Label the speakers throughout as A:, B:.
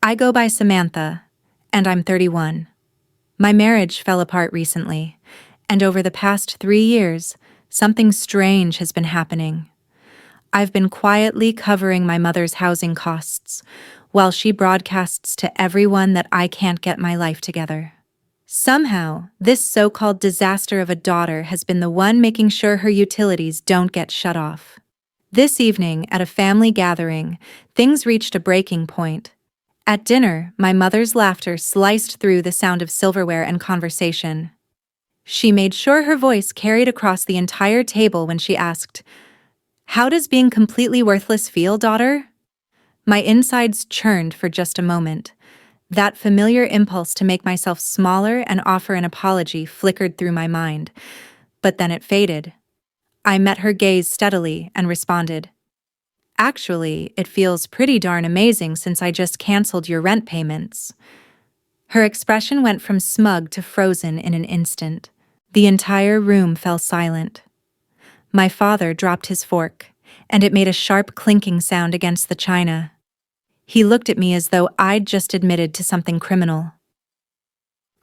A: I go by Samantha, and I'm 31. My marriage fell apart recently, and over the past 3 years, something strange has been happening. I've been quietly covering my mother's housing costs, while she broadcasts to everyone that I can't get my life together. Somehow, this so-called disaster of a daughter has been the one making sure her utilities don't get shut off. This evening, at a family gathering, things reached a breaking point. At dinner, my mother's laughter sliced through the sound of silverware and conversation. She made sure her voice carried across the entire table when she asked, "How does being completely worthless feel, daughter?" My insides churned for just a moment. That familiar impulse to make myself smaller and offer an apology flickered through my mind, but then it faded. I met her gaze steadily and responded, "Actually, it feels pretty darn amazing since I just canceled your rent payments." Her expression went from smug to frozen in an instant. The entire room fell silent. My father dropped his fork, and it made a sharp clinking sound against the china. He looked at me as though I'd just admitted to something criminal.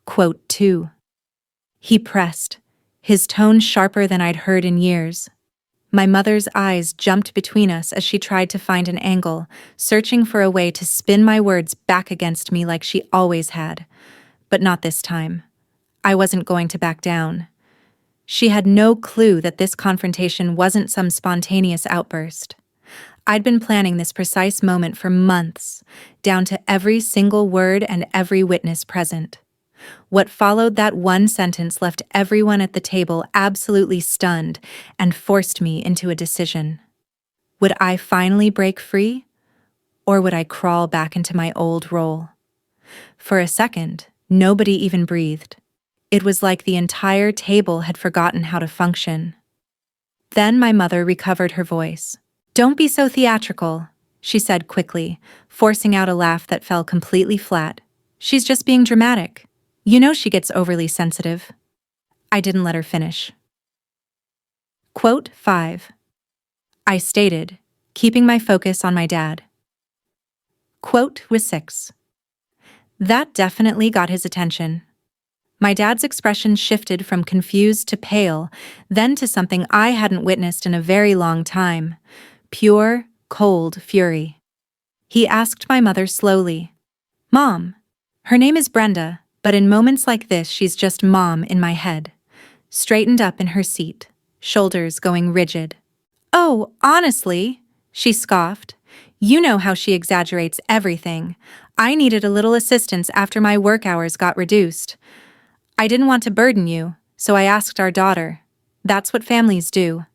A: Quote 2. He pressed, his tone sharper than I'd heard in years. My mother's eyes jumped between us as she tried to find an angle, searching for a way to spin my words back against me like she always had. But not this time. I wasn't going to back down. She had no clue that this confrontation wasn't some spontaneous outburst. I'd been planning this precise moment for months, down to every single word and every witness present. What followed that one sentence left everyone at the table absolutely stunned and forced me into a decision. Would I finally break free, or would I crawl back into my old role? For a second, nobody even breathed. It was like the entire table had forgotten how to function. Then my mother recovered her voice. "Don't be so theatrical," she said quickly, forcing out a laugh that fell completely flat. "She's just being dramatic. You know she gets overly sensitive." I didn't let her finish. Quote 5. I stated, keeping my focus on my dad. Quote 6. That definitely got his attention. My dad's expression shifted from confused to pale, then to something I hadn't witnessed in a very long time. Pure, cold fury. He asked my mother slowly, "Mom, her name is Brenda, but in moments like this she's just Mom in my head." Straightened up in her seat, shoulders going rigid. "Oh, honestly," she scoffed. "You know how she exaggerates everything. I needed a little assistance after my work hours got reduced. I didn't want to burden you, so I asked our daughter. That's what families do."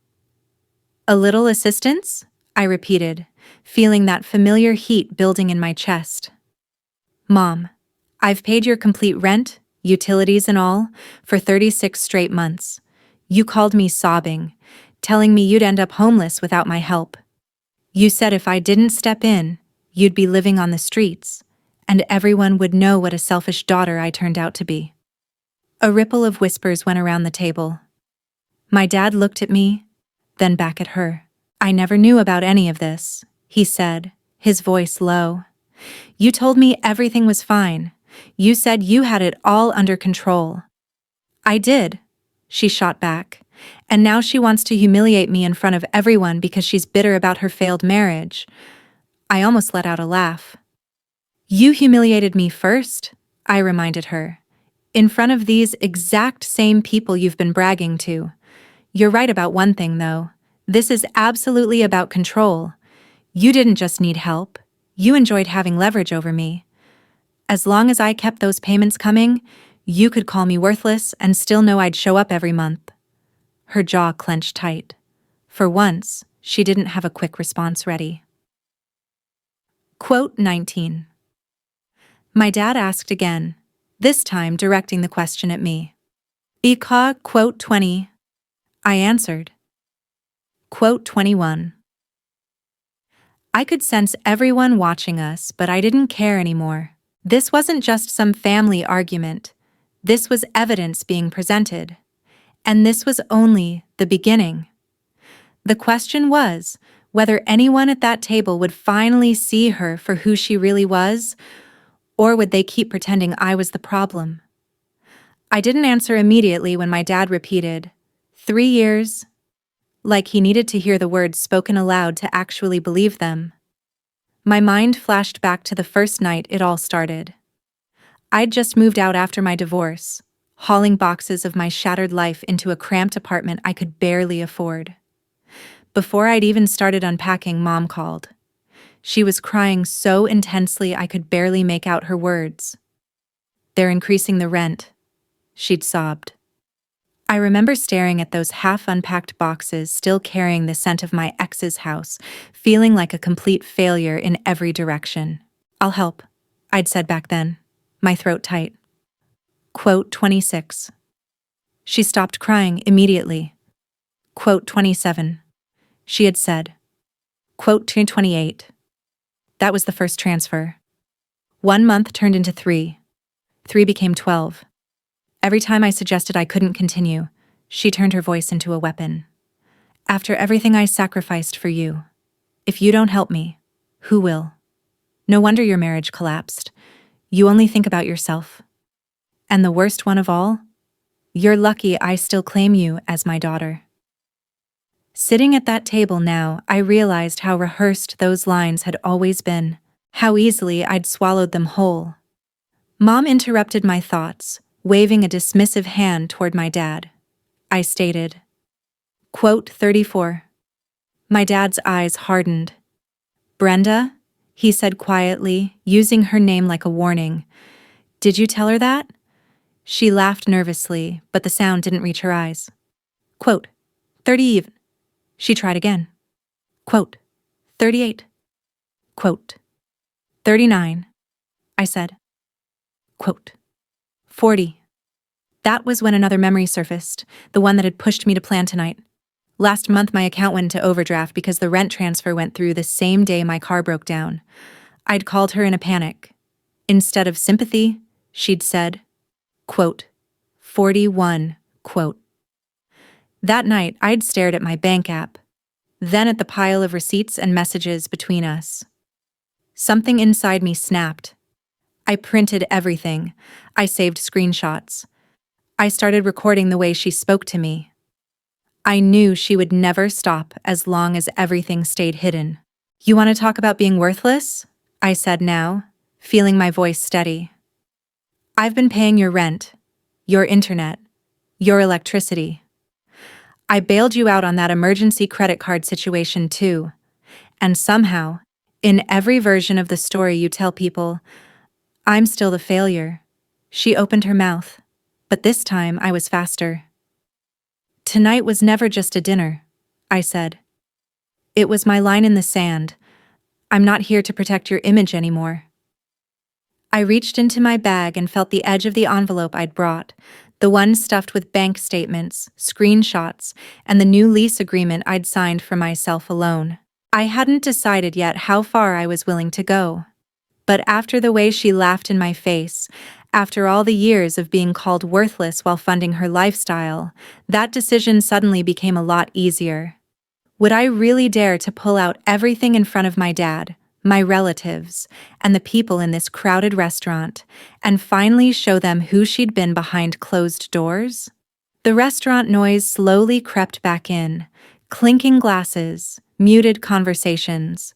A: "A little assistance?" I repeated, feeling that familiar heat building in my chest. "Mom, I've paid your complete rent, utilities and all, for 36 straight months. You called me sobbing, telling me you'd end up homeless without my help. You said if I didn't step in, you'd be living on the streets, and everyone would know what a selfish daughter I turned out to be." A ripple of whispers went around the table. My dad looked at me, then back at her. "I never knew about any of this," he said, his voice low. "You told me everything was fine. You said you had it all under control." "I did," she shot back, "and now she wants to humiliate me in front of everyone because she's bitter about her failed marriage." I almost let out a laugh. "You humiliated me first," I reminded her. "In front of these exact same people you've been bragging to. You're right about one thing, though. This is absolutely about control. You didn't just need help. You enjoyed having leverage over me. As long as I kept those payments coming, you could call me worthless and still know I'd show up every month." Her jaw clenched tight. For once, she didn't have a quick response ready. Quote 19. My dad asked again, this time directing the question at me. "Ika, quote 20. I answered. Quote 21. I could sense everyone watching us, but I didn't care anymore. This wasn't just some family argument. This was evidence being presented. And this was only the beginning. The question was whether anyone at that table would finally see her for who she really was, Or would they keep pretending I was the problem? I didn't answer immediately when my dad repeated, 3 years, like he needed to hear the words spoken aloud to actually believe them. My mind flashed back to the first night it all started. I'd just moved out after my divorce, hauling boxes of my shattered life into a cramped apartment I could barely afford. Before I'd even started unpacking, Mom called. She was crying so intensely I could barely make out her words. "They're increasing the rent," she'd sobbed. I remember staring at those half-unpacked boxes, still carrying the scent of my ex's house, feeling like a complete failure in every direction. "I'll help," I'd said back then, my throat tight. Quote 26. She stopped crying immediately. Quote 27. She had said. Quote 28. That was the first transfer. 1 month turned into 3. 3 became 12. Every time I suggested I couldn't continue, she turned her voice into a weapon. "After everything I sacrificed for you, if you don't help me, who will? No wonder your marriage collapsed. You only think about yourself. And the worst one of all? You're lucky I still claim you as my daughter." Sitting at that table now, I realized how rehearsed those lines had always been, how easily I'd swallowed them whole. Mom interrupted my thoughts, waving a dismissive hand toward my dad. I stated. Quote 34. My dad's eyes hardened. "Brenda," he said quietly, using her name like a warning. "Did you tell her that?" She laughed nervously, but the sound didn't reach her eyes. Quote 30 even. She tried again. Quote 38. Quote 39. I said. Quote 40. That was when another memory surfaced, the one that had pushed me to plan tonight. Last month my account went into overdraft because the rent transfer went through the same day my car broke down. I'd called her in a panic. Instead of sympathy, she'd said, quote, 41, quote. That night, I'd stared at my bank app, then at the pile of receipts and messages between us. Something inside me snapped. I printed everything. I saved screenshots. I started recording the way she spoke to me. I knew she would never stop as long as everything stayed hidden. "You want to talk about being worthless?" I said now, feeling my voice steady. "I've been paying your rent, your internet, your electricity. I bailed you out on that emergency credit card situation too. And somehow, in every version of the story you tell people, I'm still the failure." She opened her mouth, but this time I was faster. "Tonight was never just a dinner," I said. "It was my line in the sand. I'm not here to protect your image anymore." I reached into my bag and felt the edge of the envelope I'd brought, the one stuffed with bank statements, screenshots, and the new lease agreement I'd signed for myself alone. I hadn't decided yet how far I was willing to go. But after the way she laughed in my face, after all the years of being called worthless while funding her lifestyle, that decision suddenly became a lot easier. Would I really dare to pull out everything in front of my dad, my relatives, and the people in this crowded restaurant, and finally show them who she'd been behind closed doors? The restaurant noise slowly crept back in, clinking glasses, muted conversations.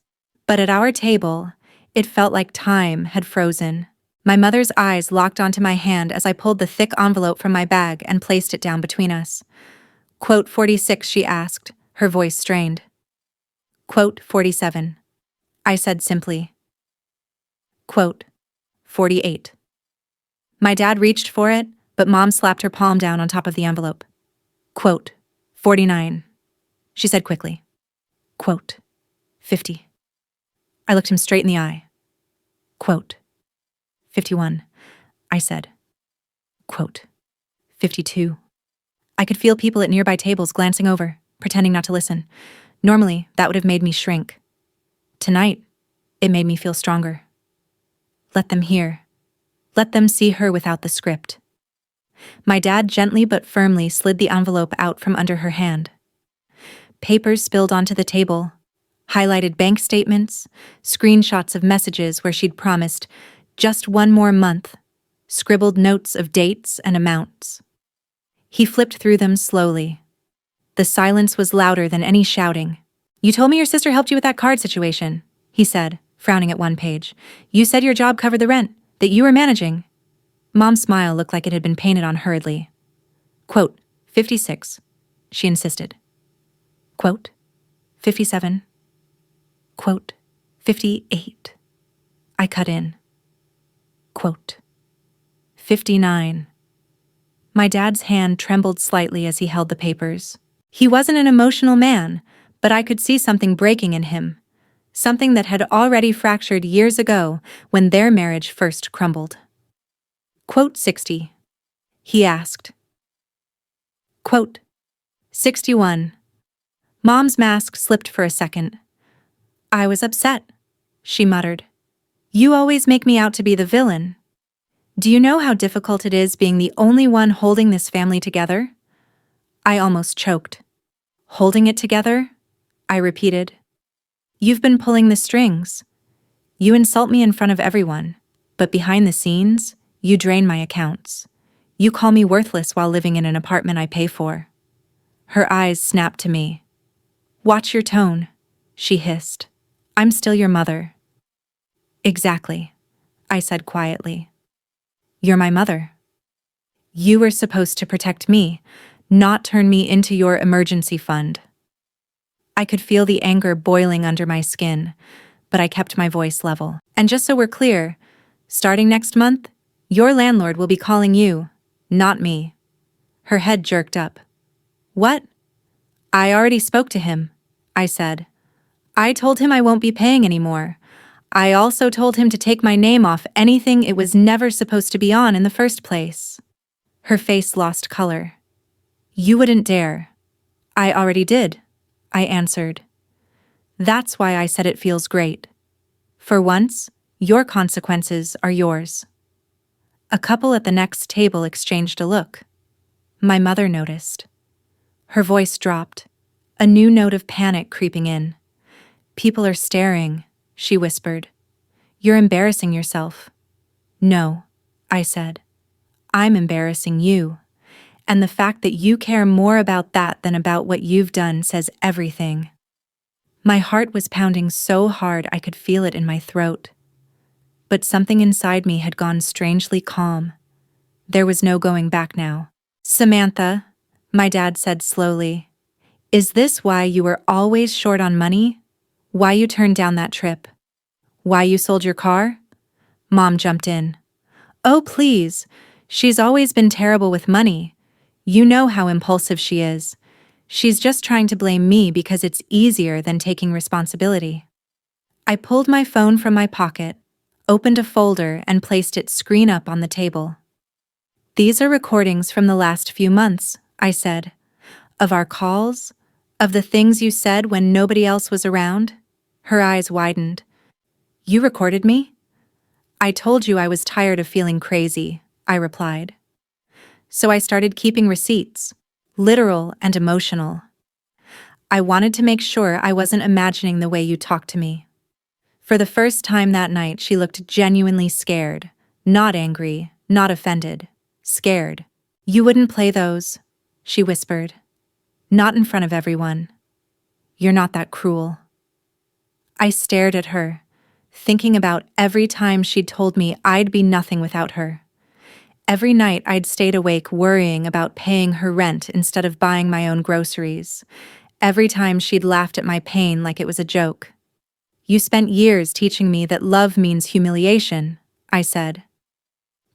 A: But at our table, it felt like time had frozen. My mother's eyes locked onto my hand as I pulled the thick envelope from my bag and placed it down between us. Quote 46, she asked, her voice strained. Quote 47. I said simply. Quote 48. My dad reached for it, but Mom slapped her palm down on top of the envelope. Quote 49. She said quickly. Quote 50. I looked him straight in the eye. Quote 51. I said. Quote 52. I could feel people at nearby tables glancing over, pretending not to listen. Normally, that would have made me shrink. Tonight, it made me feel stronger. Let them hear. Let them see her without the script. My dad gently but firmly slid the envelope out from under her hand. Papers spilled onto the table, highlighted bank statements, screenshots of messages where she'd promised, Just one more month. Scribbled notes of dates and amounts. He flipped through them slowly. The silence was louder than any shouting. You told me your sister helped you with that card situation, he said, frowning at one page. You said your job covered the rent, that you were managing. Mom's smile looked like it had been painted on hurriedly. Quote, 56, she insisted. Quote, 57. Quote, 58. I cut in. Quote, 59. My dad's hand trembled slightly as he held the papers. He wasn't an emotional man, but I could see something breaking in him. Something that had already fractured years ago when their marriage first crumbled. Quote 60. He asked. Quote 61. Mom's mask slipped for a second. I was upset, she muttered. You always make me out to be the villain. Do you know how difficult it is being the only one holding this family together? I almost choked. Holding it together? I repeated. You've been pulling the strings. You insult me in front of everyone, but behind the scenes, you drain my accounts. You call me worthless while living in an apartment I pay for. Her eyes snapped to me. Watch your tone, she hissed. I'm still your mother. Exactly, I said quietly. You're my mother. You were supposed to protect me, not turn me into your emergency fund. I could feel the anger boiling under my skin, but I kept my voice level. And just so we're clear, starting next month, your landlord will be calling you, not me. Her head jerked up. What? I already spoke to him, I said. I told him I won't be paying anymore. I also told him to take my name off anything it was never supposed to be on in the first place. Her face lost color. You wouldn't dare. I already did, I answered. That's why I said it feels great. For once, your consequences are yours. A couple at the next table exchanged a look. My mother noticed. Her voice dropped, a new note of panic creeping in. People are staring, she whispered. You're embarrassing yourself. No, I said. I'm embarrassing you. And the fact that you care more about that than about what you've done says everything. My heart was pounding so hard I could feel it in my throat. But something inside me had gone strangely calm. There was no going back now. Samantha, my dad said slowly, is this why you were always short on money? Why you turned down that trip? Why you sold your car? Mom jumped in. Oh, please. She's always been terrible with money. You know how impulsive she is. She's just trying to blame me because it's easier than taking responsibility. I pulled my phone from my pocket, opened a folder, and placed it screen up on the table. These are recordings from the last few months, I said. Of our calls, of the things you said when nobody else was around. Her eyes widened. You recorded me? I told you I was tired of feeling crazy, I replied. So I started keeping receipts, literal and emotional. I wanted to make sure I wasn't imagining the way you talked to me. For the first time that night, she looked genuinely scared, not angry, not offended, scared. You wouldn't play those, she whispered. Not in front of everyone. You're not that cruel. I stared at her, thinking about every time she'd told me I'd be nothing without her. Every night I'd stayed awake worrying about paying her rent instead of buying my own groceries. Every time she'd laughed at my pain like it was a joke. You spent years teaching me that love means humiliation, I said.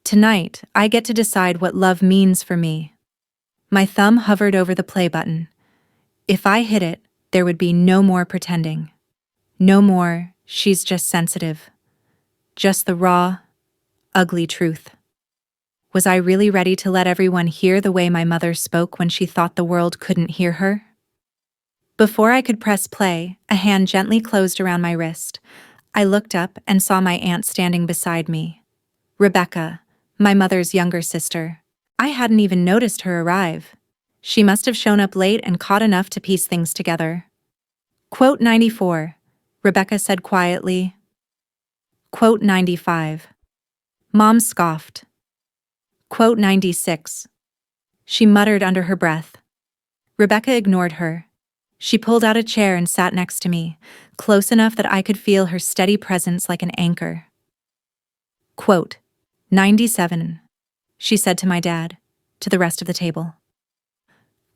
A: Tonight, I get to decide what love means for me. My thumb hovered over the play button. If I hit it, there would be no more pretending. No more, she's just sensitive. Just the raw, ugly truth. Was I really ready to let everyone hear the way my mother spoke when she thought the world couldn't hear her? Before I could press play, a hand gently closed around my wrist. I looked up and saw my aunt standing beside me. Rebecca, my mother's younger sister. I hadn't even noticed her arrive. She must have shown up late and caught enough to piece things together. Quote 94, Rebecca said quietly. Quote 95. Mom scoffed. Quote 96. She muttered under her breath. Rebecca ignored her. She pulled out a chair and sat next to me, close enough that I could feel her steady presence like an anchor. Quote 97. She said to my dad, to the rest of the table.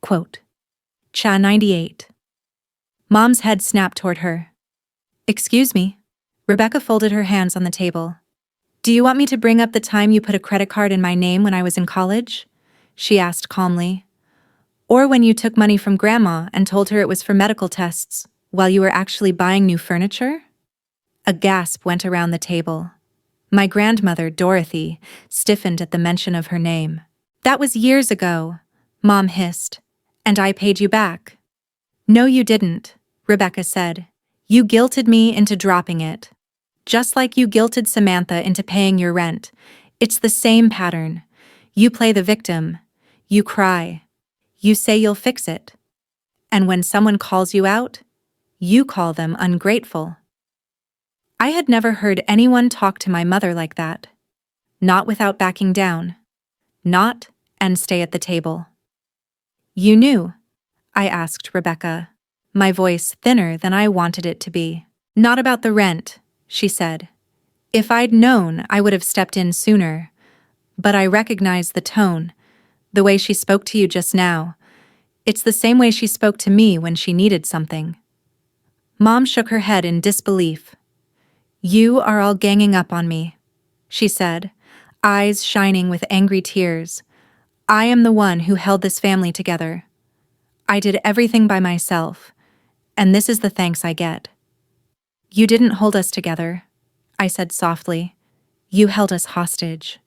A: Quote Cha 98. Mom's head snapped toward her. Excuse me. Rebecca folded her hands on the table. Do you want me to bring up the time you put a credit card in my name when I was in college? She asked calmly. Or when you took money from Grandma and told her it was for medical tests, while you were actually buying new furniture? A gasp went around the table. My grandmother, Dorothy, stiffened at the mention of her name. That was years ago, Mom hissed. And I paid you back. No, you didn't, Rebecca said. You guilted me into dropping it. Just like you guilted Samantha into paying your rent. It's the same pattern. You play the victim. You cry. You say you'll fix it. And when someone calls you out, you call them ungrateful. I had never heard anyone talk to my mother like that. Not without backing down. Not and stay at the table. You knew? I asked Rebecca, my voice thinner than I wanted it to be. Not about the rent, she said. If I'd known, I would have stepped in sooner. But I recognized the tone, the way she spoke to you just now. It's the same way she spoke to me when she needed something. Mom shook her head in disbelief. You are all ganging up on me, she said, eyes shining with angry tears. I am the one who held this family together. I did everything by myself, and this is the thanks I get. You didn't hold us together, I said softly. You held us hostage.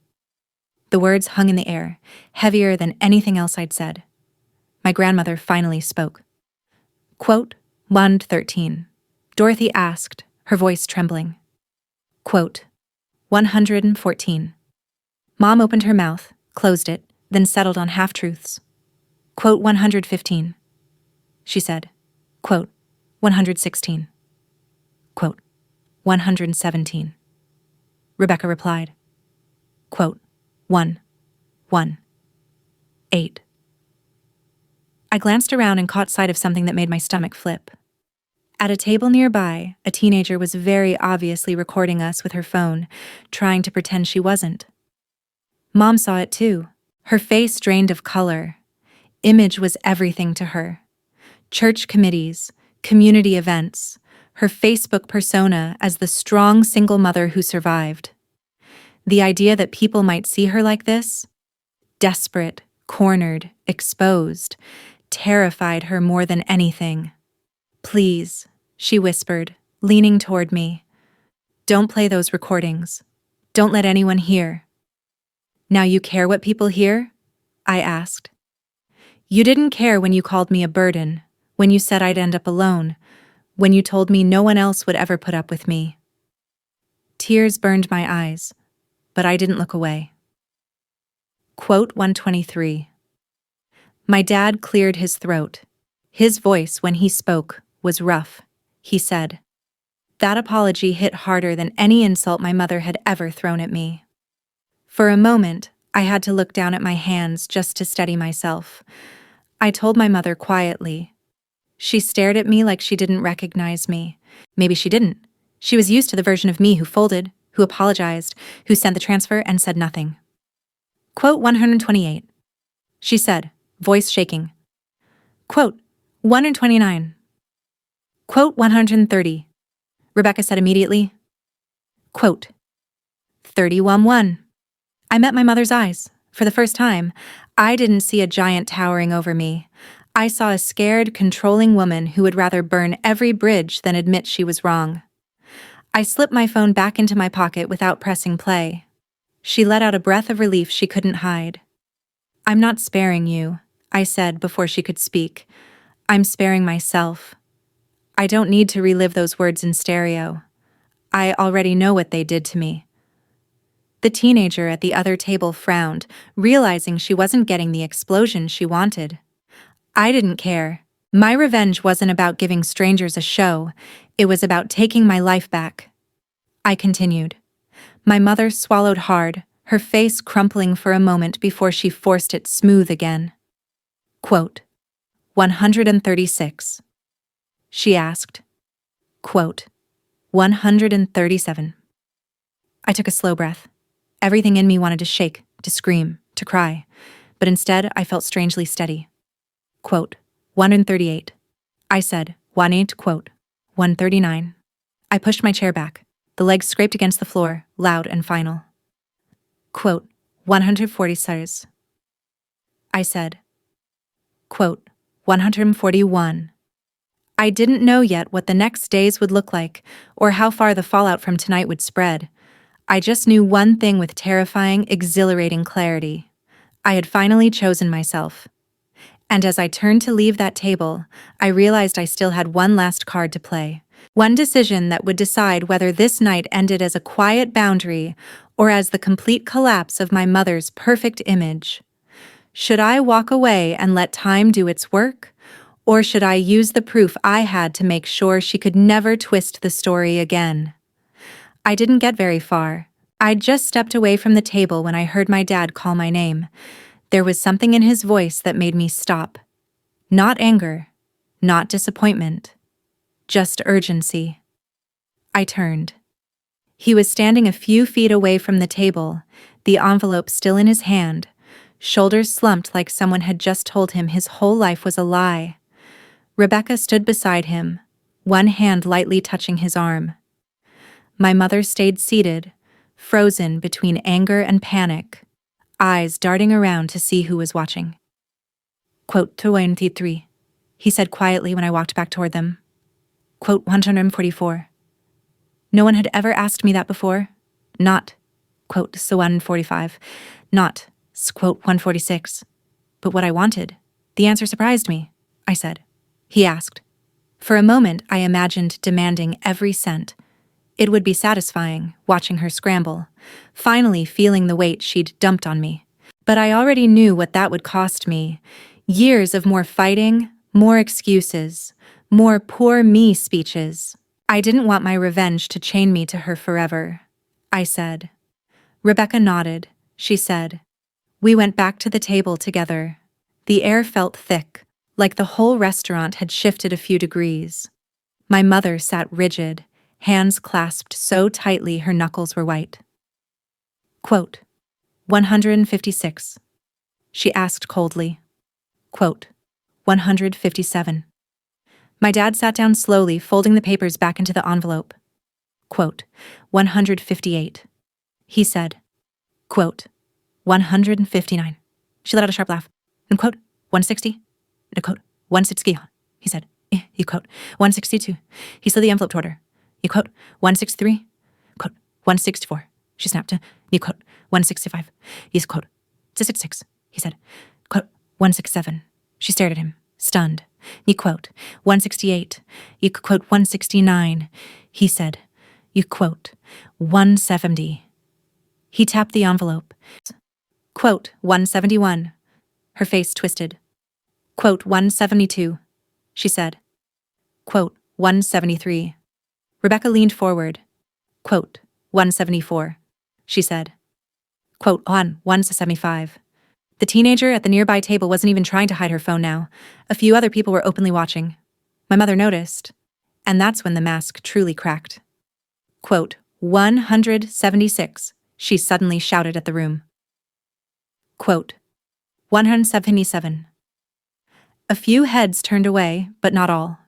A: The words hung in the air, heavier than anything else I'd said. My grandmother finally spoke. Quote 113. Dorothy asked, her voice trembling. Quote 114. Mom opened her mouth, closed it, then settled on half-truths. Quote 115. She said. Quote 116. Quote 117. Rebecca replied. Quote 1, 1, 8. I glanced around and caught sight of something that made my stomach flip. At a table nearby, a teenager was very obviously recording us with her phone, trying to pretend she wasn't. Mom saw it too. Her face drained of color. Image was everything to her. Church committees, community events, her Facebook persona as the strong single mother who survived. The idea that people might see her like this, desperate, cornered, exposed, terrified her more than anything. Please, she whispered, leaning toward me. Don't play those recordings. Don't let anyone hear. Now you care what people hear? I asked. You didn't care when you called me a burden, when you said I'd end up alone, when you told me no one else would ever put up with me. Tears burned my eyes, but I didn't look away. Quote 123. My dad cleared his throat. His voice, when he spoke, was rough. He said, that apology hit harder than any insult my mother had ever thrown at me. For a moment, I had to look down at my hands just to steady myself. I told my mother quietly. She stared at me like she didn't recognize me. Maybe she didn't. She was used to the version of me who folded, who apologized, who sent the transfer and said nothing. Quote 128. She said, voice shaking. Quote 129. Quote 130. Rebecca said immediately. Quote 31-1. I met my mother's eyes. For the first time, I didn't see a giant towering over me. I saw a scared, controlling woman who would rather burn every bridge than admit she was wrong. I slipped my phone back into my pocket without pressing play. She let out a breath of relief she couldn't hide. I'm not sparing you, I said before she could speak. I'm sparing myself. I don't need to relive those words in stereo. I already know what they did to me. The teenager at the other table frowned, realizing she wasn't getting the explosion she wanted. I didn't care. My revenge wasn't about giving strangers a show. It was about taking my life back. I continued. My mother swallowed hard, her face crumpling for a moment before she forced it smooth again. Quote, 136. She asked. Quote, 137. I took a slow breath. Everything in me wanted to shake, to scream, to cry, but instead I felt strangely steady. Quote, 138. I said, 18, quote, 139. I pushed my chair back. The legs scraped against the floor, loud and final. Quote, 146. I said. Quote, 141. I didn't know yet what the next days would look like, or how far the fallout from tonight would spread. I just knew one thing with terrifying, exhilarating clarity. I had finally chosen myself. And as I turned to leave that table, I realized I still had one last card to play. One decision that would decide whether this night ended as a quiet boundary or as the complete collapse of my mother's perfect image. Should I walk away and let time do its work? Or should I use the proof I had to make sure she could never twist the story again? I didn't get very far. I'd just stepped away from the table when I heard my dad call my name. There was something in his voice that made me stop. Not anger, not disappointment, just urgency. I turned. He was standing a few feet away from the table, the envelope still in his hand, shoulders slumped like someone had just told him his whole life was a lie. Rebecca stood beside him, one hand lightly touching his arm. My mother stayed seated, frozen between anger and panic, eyes darting around to see who was watching. Quote, 23, he said quietly when I walked back toward them. Quote, 144. No one had ever asked me that before. Not, quote, so 145. Not, quote, 146. But what I wanted. The answer surprised me, I said. He asked. For a moment, I imagined demanding every cent. It would be satisfying, watching her scramble, finally feeling the weight she'd dumped on me. But I already knew what that would cost me. Years of more fighting, more excuses, more poor me speeches. I didn't want my revenge to chain me to her forever, I said. Rebecca nodded. She said, we went back to the table together. The air felt thick, like the whole restaurant had shifted a few degrees. My mother sat rigid, hands clasped so tightly her knuckles were white. Quote, 156. She asked coldly. Quote, 157. My dad sat down slowly, folding the papers back into the envelope. Quote, 158. He said. Quote, 159. She let out a sharp laugh. And quote, 160. And quote, 160. He said. You quote, 162. He slid the envelope toward her. You quote, 163. Quote, 164. She snapped. You quote, 165. Yes, quote, 266. He said. Quote, 167. She stared at him, stunned. You quote, 168. You quote, 169. He said. You quote, 170. He tapped the envelope. Quote, 171. Her face twisted. Quote, 172. She said. Quote, 173. Rebecca leaned forward. Quote, 174. She said. Quote, on 175. The teenager at the nearby table wasn't even trying to hide her phone now. A few other people were openly watching. My mother noticed. And that's when the mask truly cracked. Quote, 176, she suddenly shouted at the room. Quote, 177. A few heads turned away, but not all.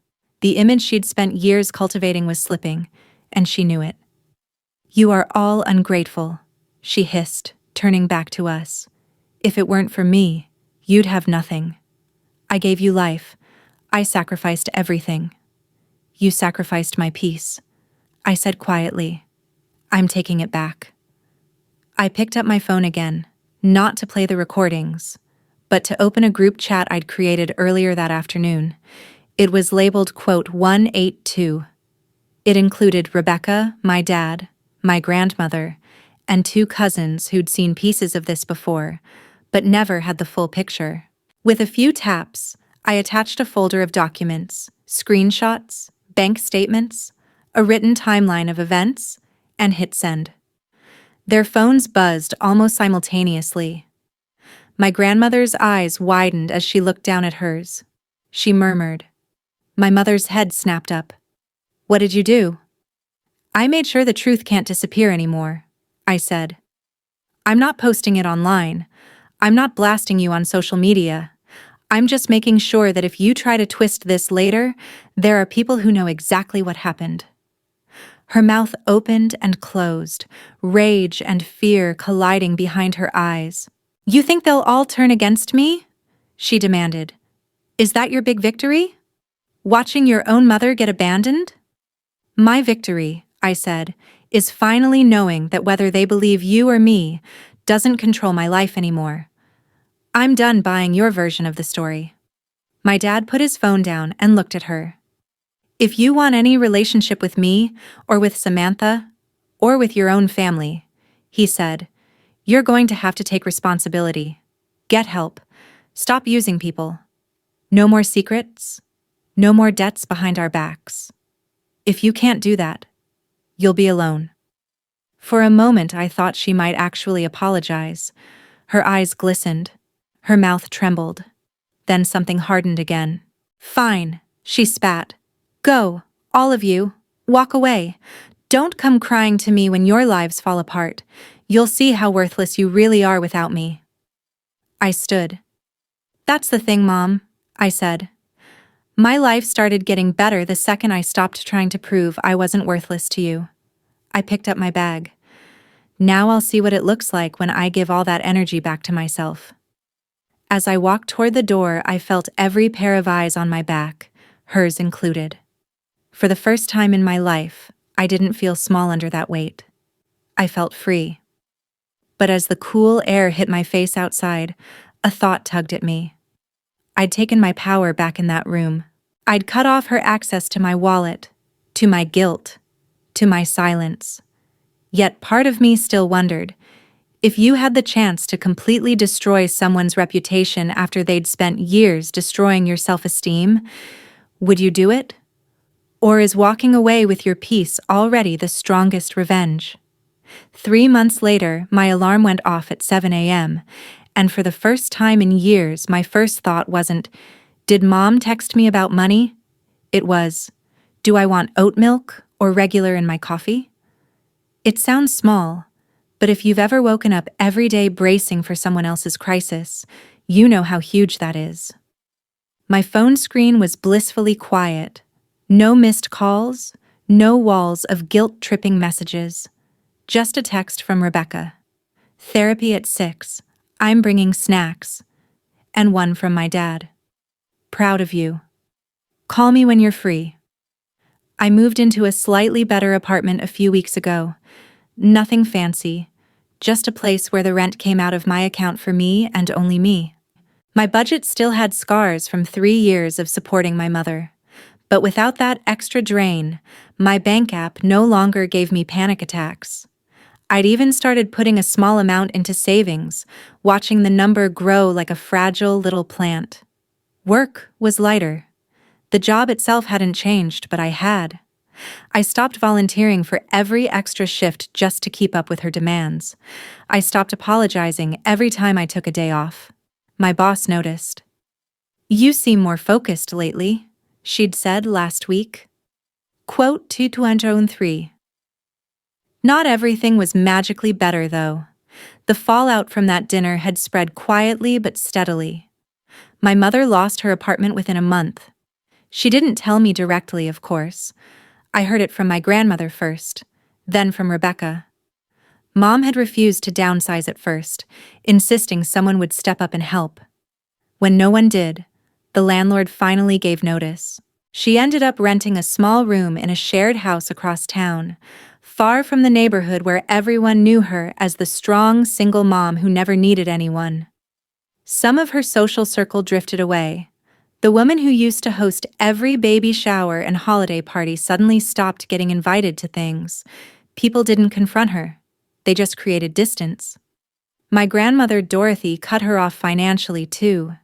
A: The image she'd spent years cultivating was slipping, and she knew it. You are all ungrateful, she hissed, turning back to us. If it weren't for me, you'd have nothing. I gave you life. I sacrificed everything. You sacrificed my peace. I said quietly, I'm taking it back. I picked up my phone again, not to play the recordings, but to open a group chat I'd created earlier that afternoon. It was labeled, quote, 182. It included Rebecca, my dad, my grandmother, and 2 cousins who'd seen pieces of this before, but never had the full picture. With a few taps, I attached a folder of documents, screenshots, bank statements, a written timeline of events, and hit send. Their phones buzzed almost simultaneously. My grandmother's eyes widened as she looked down at hers. She murmured. My mother's head snapped up. What did you do? I made sure the truth can't disappear anymore, I said. I'm not posting it online. I'm not blasting you on social media. I'm just making sure that if you try to twist this later, there are people who know exactly what happened. Her mouth opened and closed, rage and fear colliding behind her eyes. You think they'll all turn against me? She demanded. Is that your big victory? Watching your own mother get abandoned? My victory, I said, is finally knowing that whether they believe you or me doesn't control my life anymore. I'm done buying your version of the story. My dad put his phone down and looked at her. If you want any relationship with me, or with Samantha, or with your own family, he said, you're going to have to take responsibility. Get help. Stop using people. No more secrets. No more debts behind our backs. If you can't do that, you'll be alone. For a moment I thought she might actually apologize. Her eyes glistened. Her mouth trembled. Then something hardened again. Fine, she spat. Go, all of you. Walk away. Don't come crying to me when your lives fall apart. You'll see how worthless you really are without me. I stood. That's the thing, Mom, I said. My life started getting better the second I stopped trying to prove I wasn't worthless to you. I picked up my bag. Now I'll see what it looks like when I give all that energy back to myself. As I walked toward the door, I felt every pair of eyes on my back, hers included. For the first time in my life, I didn't feel small under that weight. I felt free. But as the cool air hit my face outside, a thought tugged at me. I'd taken my power back in that room. I'd cut off her access to my wallet, to my guilt, to my silence. Yet part of me still wondered, if you had the chance to completely destroy someone's reputation after they'd spent years destroying your self-esteem, would you do it? Or is walking away with your peace already the strongest revenge? 3 months later, my alarm went off at 7 a.m., and for the first time in years, my first thought wasn't, did Mom text me about money? It was, do I want oat milk or regular in my coffee? It sounds small, but if you've ever woken up every day bracing for someone else's crisis, you know how huge that is. My phone screen was blissfully quiet. No missed calls, no walls of guilt-tripping messages. Just a text from Rebecca. Therapy at 6. I'm bringing snacks. And one from my dad. Proud of you. Call me when you're free. I moved into a slightly better apartment a few weeks ago. Nothing fancy. Just a place where the rent came out of my account for me and only me. My budget still had scars from 3 years of supporting my mother. But without that extra drain, my bank app no longer gave me panic attacks. I'd even started putting a small amount into savings, watching the number grow like a fragile little plant. Work was lighter. The job itself hadn't changed, but I had. I stopped volunteering for every extra shift just to keep up with her demands. I stopped apologizing every time I took a day off. My boss noticed. You seem more focused lately, she'd said last week. Quote 223. Not everything was magically better, though. The fallout from that dinner had spread quietly but steadily. My mother lost her apartment within a month. She didn't tell me directly, of course. I heard it from my grandmother first, then from Rebecca. Mom had refused to downsize at first, insisting someone would step up and help. When no one did, the landlord finally gave notice. She ended up renting a small room in a shared house across town, far from the neighborhood where everyone knew her as the strong, single mom who never needed anyone. Some of her social circle drifted away. The woman who used to host every baby shower and holiday party suddenly stopped getting invited to things. People didn't confront her. They just created distance. My grandmother Dorothy cut her off financially, too.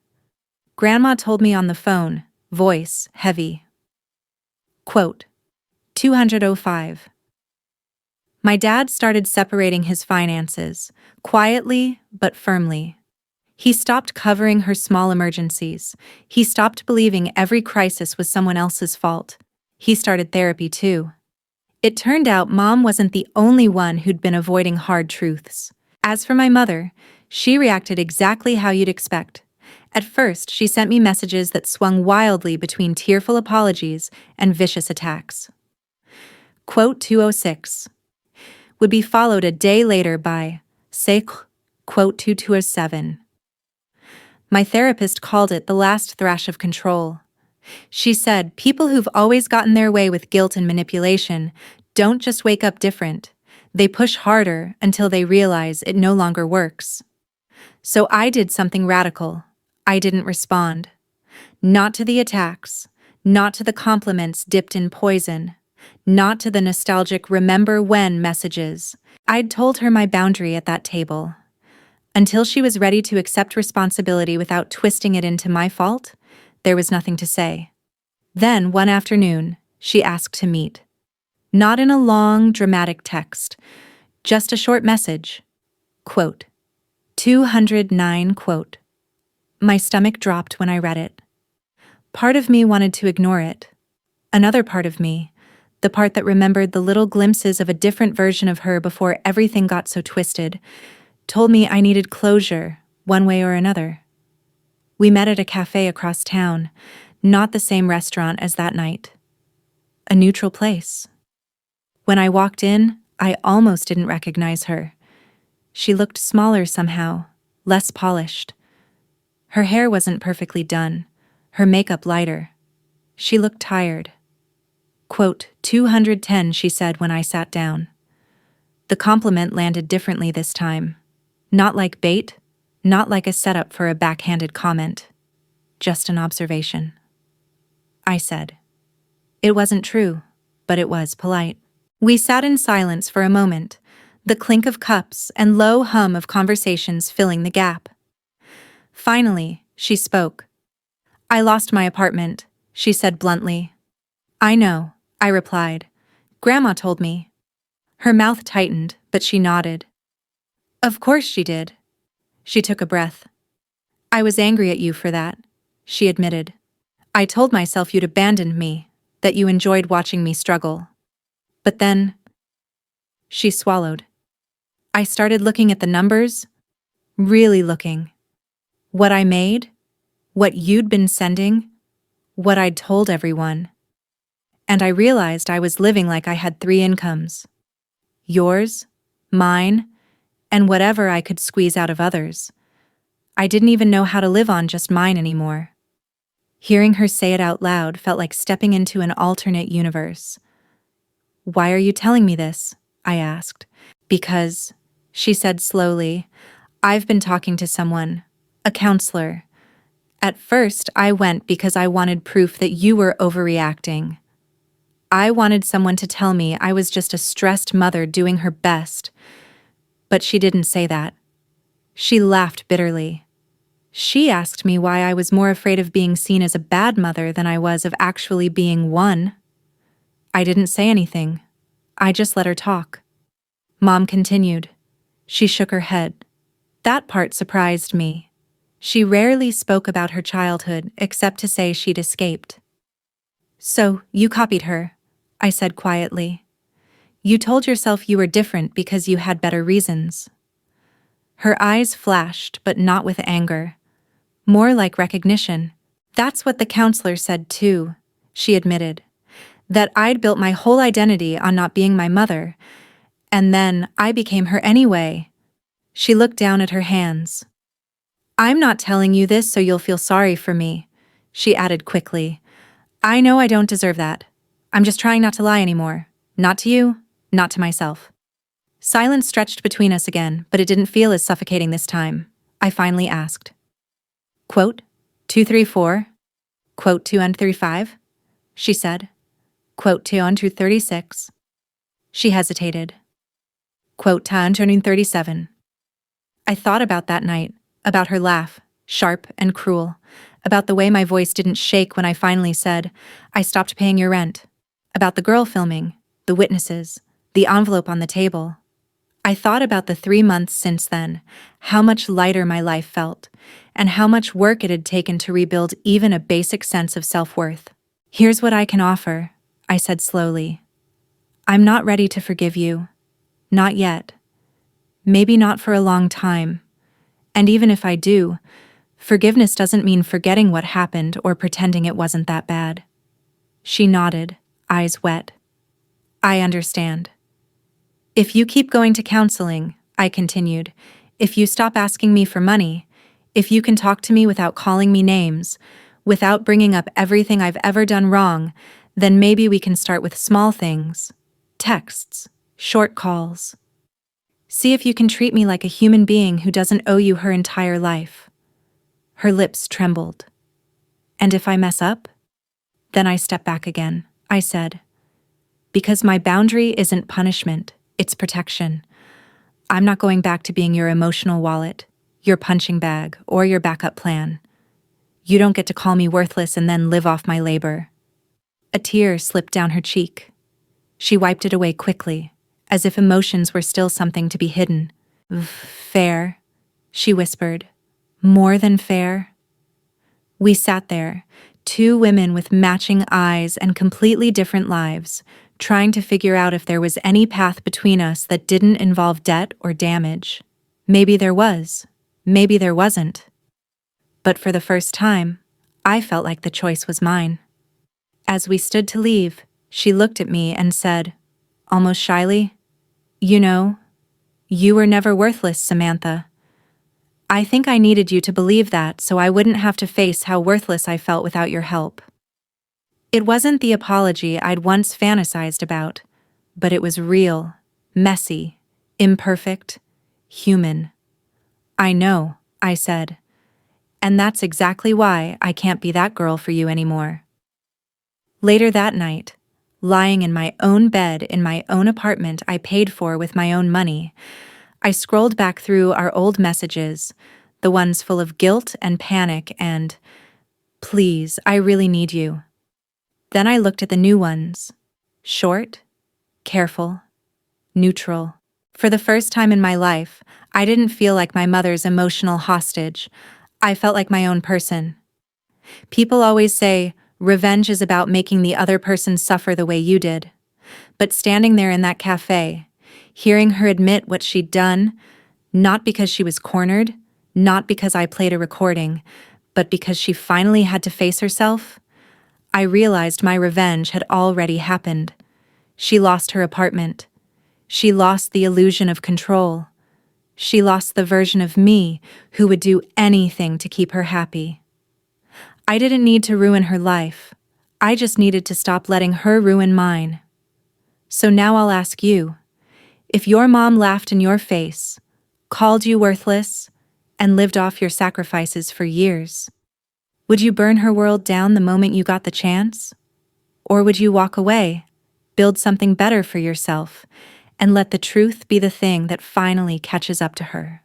A: Grandma told me on the phone, voice heavy. Quote, 205. My dad started separating his finances, quietly but firmly. He stopped covering her small emergencies. He stopped believing every crisis was someone else's fault. He started therapy too. It turned out Mom wasn't the only one who'd been avoiding hard truths. As for my mother, she reacted exactly how you'd expect. At first, she sent me messages that swung wildly between tearful apologies and vicious attacks. Quote 206 would be followed a day later by Sacre, quote 207. My therapist called it the last thrash of control. She said people who've always gotten their way with guilt and manipulation don't just wake up different. They push harder until they realize it no longer works. So I did something radical. I didn't respond. Not to the attacks, not to the compliments dipped in poison, not to the nostalgic remember when messages. I'd told her my boundary at that table. Until she was ready to accept responsibility without twisting it into my fault, there was nothing to say. Then, one afternoon, she asked to meet. Not in a long, dramatic text, just a short message. Quote, 209 quote. My stomach dropped when I read it. Part of me wanted to ignore it. Another part of me, the part that remembered the little glimpses of a different version of her before everything got so twisted, told me I needed closure, one way or another. We met at a cafe across town, not the same restaurant as that night. A neutral place. When I walked in, I almost didn't recognize her. She looked smaller somehow, less polished. Her hair wasn't perfectly done, her makeup lighter. She looked tired. Quote, 210, she said when I sat down. The compliment landed differently this time. Not like bait, not like a setup for a backhanded comment. Just an observation. I said. It wasn't true, but it was polite. We sat in silence for a moment, the clink of cups and low hum of conversations filling the gap. Finally, she spoke. I lost my apartment, she said bluntly. I know, I replied. Grandma told me. Her mouth tightened, but she nodded. Of course she did. She took a breath. I was angry at you for that, she admitted. I told myself you'd abandoned me, that you enjoyed watching me struggle. But then, she swallowed. I started looking at the numbers, really looking. What I made, what you'd been sending, what I'd told everyone. And I realized I was living like I had 3 incomes. Yours, mine, and whatever I could squeeze out of others. I didn't even know how to live on just mine anymore. Hearing her say it out loud felt like stepping into an alternate universe. Why are you telling me this? I asked. Because, she said slowly, I've been talking to someone, a counselor. At first, I went because I wanted proof that you were overreacting. I wanted someone to tell me I was just a stressed mother doing her best. But she didn't say that. She laughed bitterly. She asked me why I was more afraid of being seen as a bad mother than I was of actually being one. I didn't say anything. I just let her talk. Mom continued. She shook her head. That part surprised me. She rarely spoke about her childhood except to say she'd escaped. So, you copied her, I said quietly. You told yourself you were different because you had better reasons. Her eyes flashed, but not with anger. More like recognition. That's what the counselor said too, she admitted. That I'd built my whole identity on not being my mother, and then I became her anyway. She looked down at her hands. I'm not telling you this so you'll feel sorry for me, she added quickly. I know I don't deserve that. I'm just trying not to lie anymore. Not to you, not to myself. Silence stretched between us again, but it didn't feel as suffocating this time. I finally asked. Quote, 234? Quote 235? She said. Quote 236. She hesitated. Quote 237. I thought about that night, about her laugh, sharp and cruel, about the way my voice didn't shake when I finally said, I stopped paying your rent, about the girl filming, the witnesses, the envelope on the table. I thought about the 3 months since then, how much lighter my life felt, and how much work it had taken to rebuild even a basic sense of self-worth. "Here's what I can offer," I said slowly. "I'm not ready to forgive you. Not yet. Maybe not for a long time. And even if I do, forgiveness doesn't mean forgetting what happened or pretending it wasn't that bad." She nodded, eyes wet. "I understand. If you keep going to counseling," I continued, "if you stop asking me for money, if you can talk to me without calling me names, without bringing up everything I've ever done wrong, then maybe we can start with small things. Texts, short calls. See if you can treat me like a human being who doesn't owe you her entire life." Her lips trembled. "And if I mess up?" "Then I step back again," I said. "Because my boundary isn't punishment, it's protection. I'm not going back to being your emotional wallet, your punching bag, or your backup plan. You don't get to call me worthless and then live off my labor." A tear slipped down her cheek. She wiped it away quickly, as if emotions were still something to be hidden. "Fair," she whispered. "More than fair." We sat there, two women with matching eyes and completely different lives, trying to figure out if there was any path between us that didn't involve debt or damage. Maybe there was, maybe there wasn't. But for the first time, I felt like the choice was mine. As we stood to leave, she looked at me and said, almost shyly, "You know, you were never worthless, Samantha. I think I needed you to believe that so I wouldn't have to face how worthless I felt without your help." It wasn't the apology I'd once fantasized about, but it was real, messy, imperfect, human. "I know," I said, "and that's exactly why I can't be that girl for you anymore." Later that night, lying in my own bed in my own apartment I paid for with my own money, I scrolled back through our old messages, the ones full of guilt and panic and, "Please, I really need you." Then I looked at the new ones. Short, careful, neutral. For the first time in my life, I didn't feel like my mother's emotional hostage. I felt like my own person. People always say, revenge is about making the other person suffer the way you did. But standing there in that cafe, hearing her admit what she'd done, not because she was cornered, not because I played a recording, but because she finally had to face herself, I realized my revenge had already happened. She lost her apartment. She lost the illusion of control. She lost the version of me who would do anything to keep her happy. I didn't need to ruin her life. I just needed to stop letting her ruin mine. So now I'll ask you, if your mom laughed in your face, called you worthless, and lived off your sacrifices for years, would you burn her world down the moment you got the chance? Or would you walk away, build something better for yourself, and let the truth be the thing that finally catches up to her?